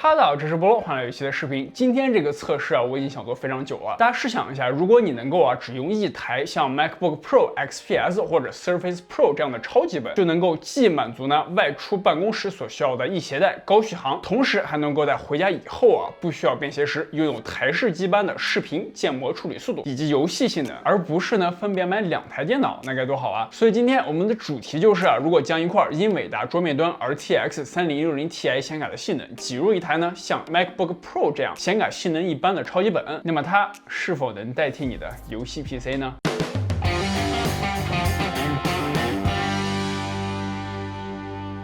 哈喽，这是菠萝欢乐游戏的视频。今天这个测试啊，我已经想做非常久了。大家试想一下，如果你能够只用一台像 MacBook Pro XPS 或者 Surface Pro 这样的超级本，就能够既满足外出办公时所需要的易携带、高续航，同时还能够在回家以后不需要便携时拥有台式机般的视频建模处理速度以及游戏性能，而不是分别买2台电脑，那该多好啊！所以今天我们的主题就是如果将一块英伟达桌面端 RTX 3060 Ti 显卡的性能挤入一台像 MacBook Pro 这样显卡性能一般的超级本，那么它是否能代替你的游戏 PC 呢？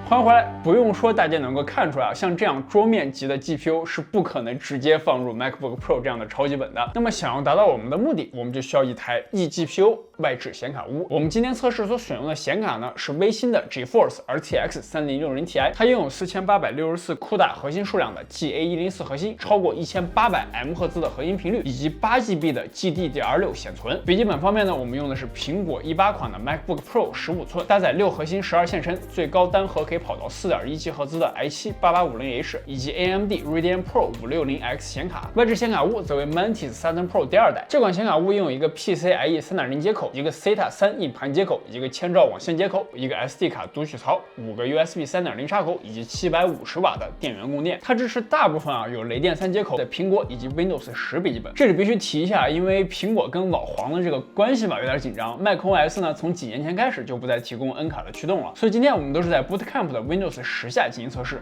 欢迎回来，不用说，大家能够看出来像这样桌面级的 GPU 是不可能直接放入 MacBook Pro 这样的超级本的。那么想要达到我们的目的，我们就需要一台 eGPU 外置显卡屋。我们今天测试所选用的显卡是微星的 GeForce RTX 3060 Ti， 它拥有4864CUDA 核心数量的 GA104 核心，超过1800 MHz 的核心频率，以及8GB 的 GDDR6 显存。笔记本方面我们用的是苹果18款的 MacBook Pro 15寸，搭载6核心12线程，最高单核可以跑到 4.1 赫兹的 i7-8850H 以及 AMD Radeon Pro 560X 显卡。外置显卡坞则为 Mantis Southern Pro 第2代。这款显卡坞拥有一个 PCIe 3.0 接口，一个 SATA 3硬盘接口，一个千兆网线接口，一个 SD 卡读取槽，5个 USB 3.0 插口，以及750瓦的电源供电。它支持大部分有雷电3接口的苹果以及 Windows 10笔记本。这里必须提一下，因为苹果跟老黄的这个关系有点紧张， macOS 从几年前开始就不再提供 N 卡的驱动了，所以今天我们都是在 Bootcamp 的 Windows 10下进行测试。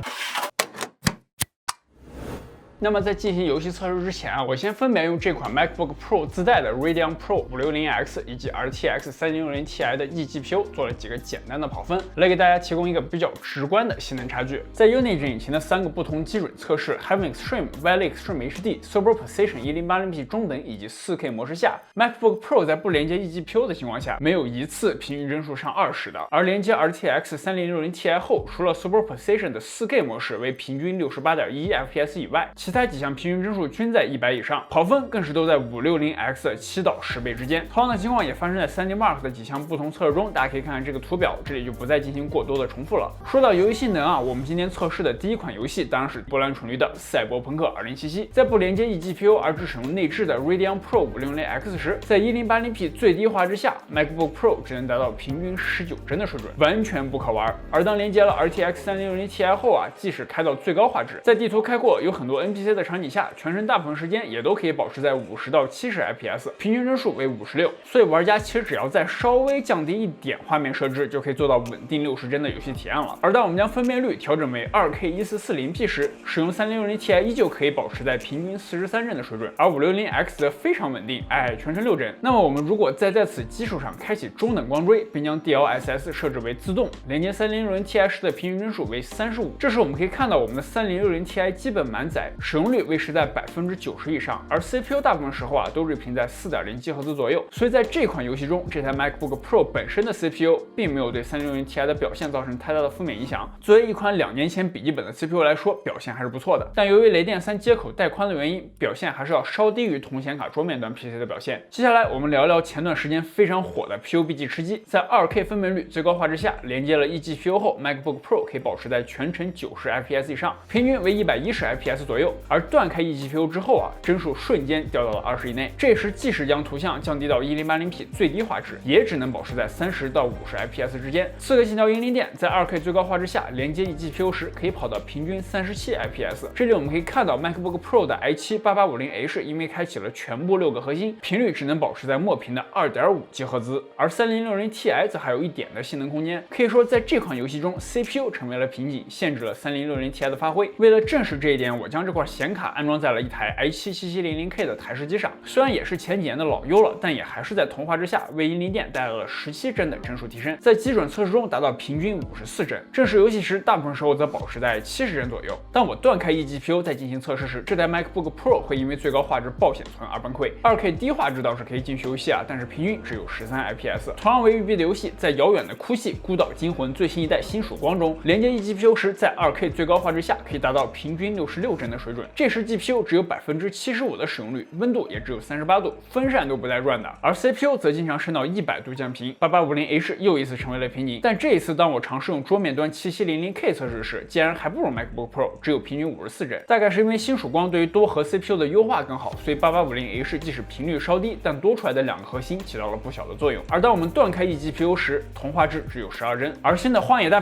那么在进行游戏测试之前我先分别用这款 MacBook Pro 自带的 Radeon Pro 560X 以及 RTX 3060 Ti 的 eGPU 做了几个简单的跑分，来给大家提供一个比较直观的性能差距。在 Unity 引擎的3个不同基准测试 Heaven Extreme、Valley Extreme HD、Super Precision 1080p 中等以及 4K 模式下， MacBook Pro 在不连接 eGPU 的情况下，没有一次平均帧数上20的，而连接 RTX 3060 Ti 后，除了 Super Precision 的 4K 模式为平均 68.1 FPS 以外，其他几项平均帧数均在100以上，跑分更是都在 560X 的7到10倍之间。同样的情况也发生在 3DMark 的几项不同测试中，大家可以看看这个图表，这里就不再进行过多的重复了。说到游戏性能我们今天测试的第一款游戏当然是波澜蠢驴的《赛博朋克2077》。在不连接 eGPU 而只使用内置的 Radeon Pro 560X 时，在 1080p 最低画质下 ，MacBook Pro 只能达到平均19帧的水准，完全不可玩。而当连接了 RTX 3060 Ti 后即使开到最高画质，在地图开阔有很多 NPC 的场景下，全程大部分时间也都可以保持在50到70 FPS， 平均帧数为56。所以玩家其实只要再稍微降低一点画面设置，就可以做到稳定60帧的游戏体验了。而当我们将分辨率调整为 2K 1440p 时，使用3060 Ti 依旧可以保持在平均43帧的水准，而 560X 则非常稳定，全程6帧。那么我们如果再在此基础上开启中等光追，并将 DLSS 设置为自动，连接3060 Ti 时的平均帧数为35，这时我们可以看到我们的3060 Ti 基本满载，使用率维持在90%以上，而 CPU 大部分时候都锐评在 4.0 GHz 左右。所以在这款游戏中，这台 MacBook Pro 本身的 CPU 并没有对3060 Ti 的表现造成太大的负面影响。作为一款2年前笔记本的 CPU 来说，表现还是不错的。但由于雷电3接口带宽的原因，表现还是要稍低于同显卡桌面端 PC 的表现。接下来我们聊聊前段时间非常火的 PUBG 吃鸡。在 2K 分辨率最高画质下，连接了 eGPU 后， MacBook Pro 可以保持在全程90 FPS 以上，平均为110 FPS 左右。而断开 eGPU 之后帧数瞬间掉到了20以内。这时即使将图像降低到 1080p 最低画质，也只能保持在30到50 FPS 之间。4个信条银灵电在 2K 最高画质下连接 eGPU 时，可以跑到平均37 FPS。这里我们可以看到 MacBook Pro 的 i7-8850H 因为开启了全部6个核心，频率只能保持在墨屏的 2.5 GHz， 而3060 Ti 则还有一点的性能空间。可以说在这款游戏中 CPU 成为了瓶颈，限制了3060 Ti 的发挥。为了证实这一点，我将这块显卡安装在了一台 i7-7700K 的台式机上，虽然也是前几年的老优了，但也还是在同画质下为银灵电带来了17帧的帧数提升，在基准测试中达到平均54帧，正式游戏时大部分时候则保持在70帧左右。当我断开 eGPU 在进行测试时，这台 MacBook Pro 会因为最高画质爆显存而崩溃。2K 低画质倒是可以进去游戏但是平均只有13 FPS。同样为育碧的游戏，在遥远的哭泣孤岛惊魂最新一代新曙光中，连接 eGPU 时，在 2K 最高画质下可以达到平均66帧的水准。准。这时 GPU 只有75%的使用率，温度也只有38度，风扇都不带转的。而 CPU 则经常升到100度降频，8850H 又一次成为了瓶颈。但这一次，当我尝试用桌面端 7700K 测试时，竟然还不如 MacBook Pro， 只有平均54帧。大概是因为新曙光对于多核 CPU 的优化更好，所以8850H 即使频率稍低，但多出来的2个核心起到了不小的作用。而当我们断开 eGPU 时，同画质只有12帧。而新的荒野大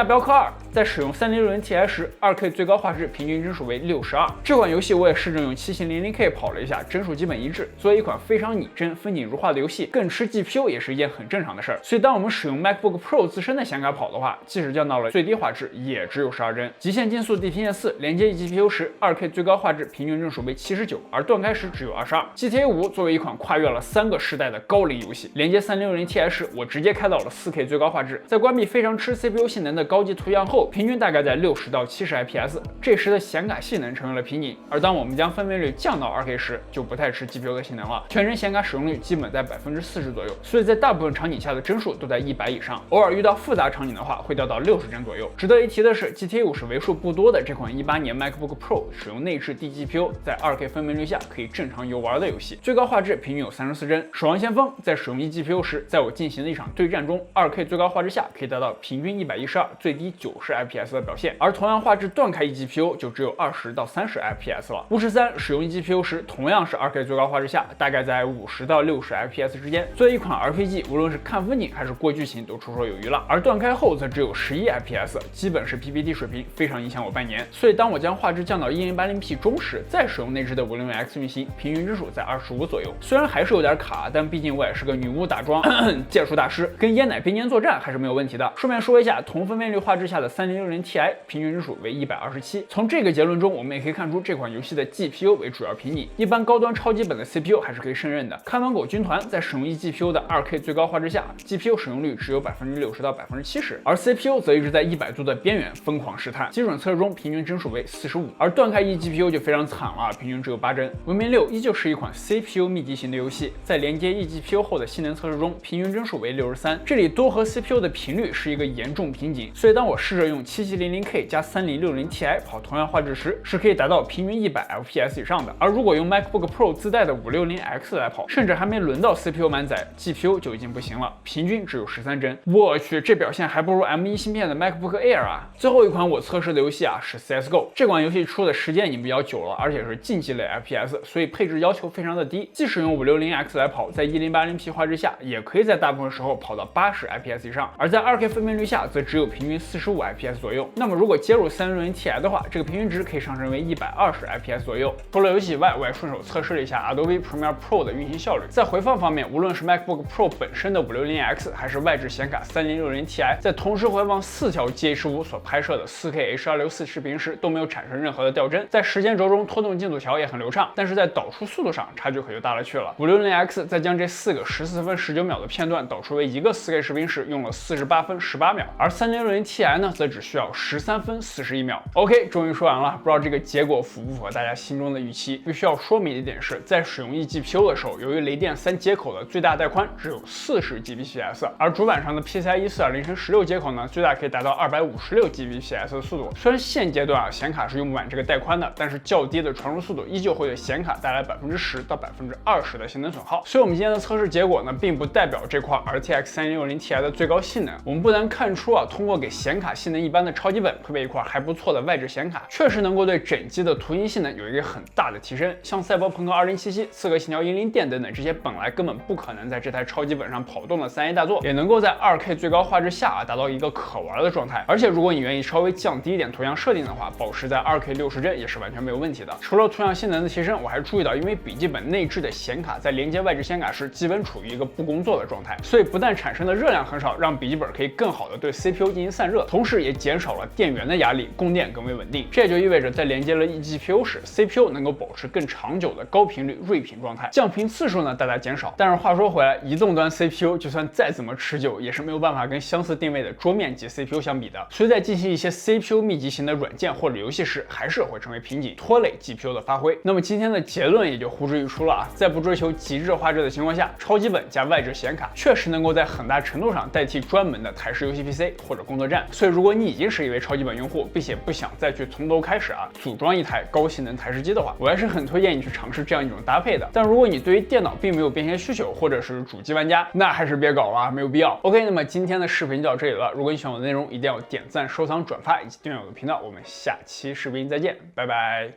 镖客2在使用3060Ti 时 ，2K 最高画质平均帧数为62。这款游戏我也试着用7700K 跑了一下，帧数基本一致。作为一款非常拟真、风景如画的游戏，更吃 GPU 也是一件很正常的事儿。所以当我们使用 MacBook Pro 自身的显卡跑的话，即使降到了最低画质，也只有12帧。极限竞速 DPS4 连接 eGPU 时 ，2K 最高画质平均帧数为79，而断开时只有22。GTA 5作为一款跨越了3个时代的高龄游戏，连接3060Ti 时，我直接开到了4K 最高画质。在关闭非常吃 CPU 性能的高级图像后，平均大概在60到70 IPS。这时的显卡性能成为了瓶颈。而当我们将分辨率降到 2K 时，就不太吃 GPU 的性能了。全帧显卡使用率基本在40%左右，所以在大部分场景下的帧数都在100以上。偶尔遇到复杂场景的话，会掉到60帧左右。值得一提的是 ，GTA 5是为数不多的这款18年 MacBook Pro 使用内置 DGPU， 在 2K 分辨率下可以正常游玩的游戏。最高画质平均有34帧。守望先锋在使用 eGPU 时，在我进行的一场对战中 ，2K 最高画质下可以达到平均112，最低90 IPS 的表现。而同样画质断开 eGPU 就只有20到30 IPS 了。巫师3使用 eGPU 时，同样是 2K 最高画质下，大概在50到60 IPS 之间。作为一款 RPG， 无论是看风景还是过剧情都绰绰有余了。而断开后则只有11 IPS， 基本是 PPT 水平，非常影响我半年。所以当我将画质降到 1080p 中时，再使用内置的560X 运行，平均帧数在25左右。虽然还是有点卡，但毕竟我也是个女巫打桩剑术大师，跟椰奶并肩作战还是没有问题的。顺便说一下，同分辨率画质下的3060Ti 平均帧数为127。从这个结论中，我们也可以看出这款游戏的 GPU 为主要瓶颈，一般高端超级本的 CPU 还是可以胜任的。看门狗军团在使用 eGPU 的 2K 最高画质下 ，GPU 使用率只有60%到70%，而 CPU 则一直在100度的边缘疯狂试探。基准测试中平均帧数为45，而断开 eGPU 就非常惨了，平均只有8帧。文明6依旧是一款 CPU 密集型的游戏，在连接 eGPU 后的性能测试中，平均帧数为63，这里多核 CPU 的频率是一个严重瓶颈。所以当我试着用7700K 加3060Ti 跑同样画质时，是可以达到平均100 FPS 以上的。而如果用 MacBook Pro 自带的560X 来跑，甚至还没轮到 CPU 满载 ，GPU 就已经不行了，平均只有13帧。我去，这表现还不如 M1 芯片的 MacBook Air 啊！最后一款我测试的游戏啊是 CSGO， 这款游戏出的时间已经比较久了，而且是竞技类 FPS， 所以配置要求非常的低。即使用560X 来跑，在 1080p 画质下，也可以在大部分时候跑到80 IPS 以上，而在 2K 分辨率下，则只有平均45 IPS 左右。那么如果接入3060Ti 的话，这个平均值可以上升为120 IPS 左右。除了游戏以外，我也顺手测试了一下 Adobe Premiere Pro 的运行效率。在回放方面，无论是 MacBook Pro 本身的560X， 还是外置显卡3060Ti， 在同时回放4条 GH5 所拍摄的 4K H264 视频时，都没有产生任何的掉帧。在时间轴中拖动进度条也很流畅，但是在导出速度上差距可就大了去了。560X 在将这4个14分19秒的片段导出为一个 4K 视频时，用了48分18秒，而3060Ti 呢，则只需要13分41秒。OK， 终于说完了，不知道这个结果符不符合大家心中的预期。必须要说明一点是，在使用 eGPU 的时候，由于雷电3接口的最大带宽只有40 Gbps， 而主板上的 PCIe 4.0/16接口呢，最大可以达到256 Gbps 的速度。虽然现阶段显卡是用不满这个带宽的，但是较低的传输速度依旧会对显卡带来10%到20%的性能损耗。所以我们今天的测试结果呢，并不代表这块 RTX 3060Ti 的最高性能。我们不难看出通过给显卡性能一般的超级本配备一块还不错的外置显卡，确实能够对整机的图形性能有一个很大的提升。像赛博朋克2077、刺客信条：英灵殿等等这些本来根本不可能在这台超级本上跑动的3A 大作，也能够在 2K 最高画质下达到一个可玩的状态。而且如果你愿意稍微降低一点图像设定的话，保持在 2K 60帧也是完全没有问题的。除了图像性能的提升，我还注意到，因为笔记本内置的显卡在连接外置显卡时，基本处于一个不工作的状态，所以不但产生的热量很少，让笔记本可以更好的对 CPU 进行散热，同时也减少了电源的压力，供电更为稳定。这也就意味着在连接了 eGPU 时 ，CPU 能够保持更长久的高频率睿频状态，降频次数呢大大减少。但是话说回来，移动端 CPU 就算再怎么持久，也是没有办法跟相似定位的桌面级 CPU 相比的。所以在进行一些 CPU 密集型的软件或者游戏时，还是会成为瓶颈，拖累 GPU 的发挥。那么今天的结论也就呼之欲出了在不追求极致画质的情况下，超级本加外置显卡确实能够在很大程度上代替专门的台式游戏 PC 或者工作站。所以如果你已经是一位超级本用户，并且不想再去从头开始卡组装一台高性能台式机的话，我还是很推荐你去尝试这样一种搭配的。但如果你对于电脑并没有变现需求，或者是主机玩家，那还是别搞了，没有必要。OK， 那么今天的视频就到这里了。如果你喜欢我的内容，一定要点赞、收藏、转发以及订阅我的频道。我们下期视频再见，拜拜。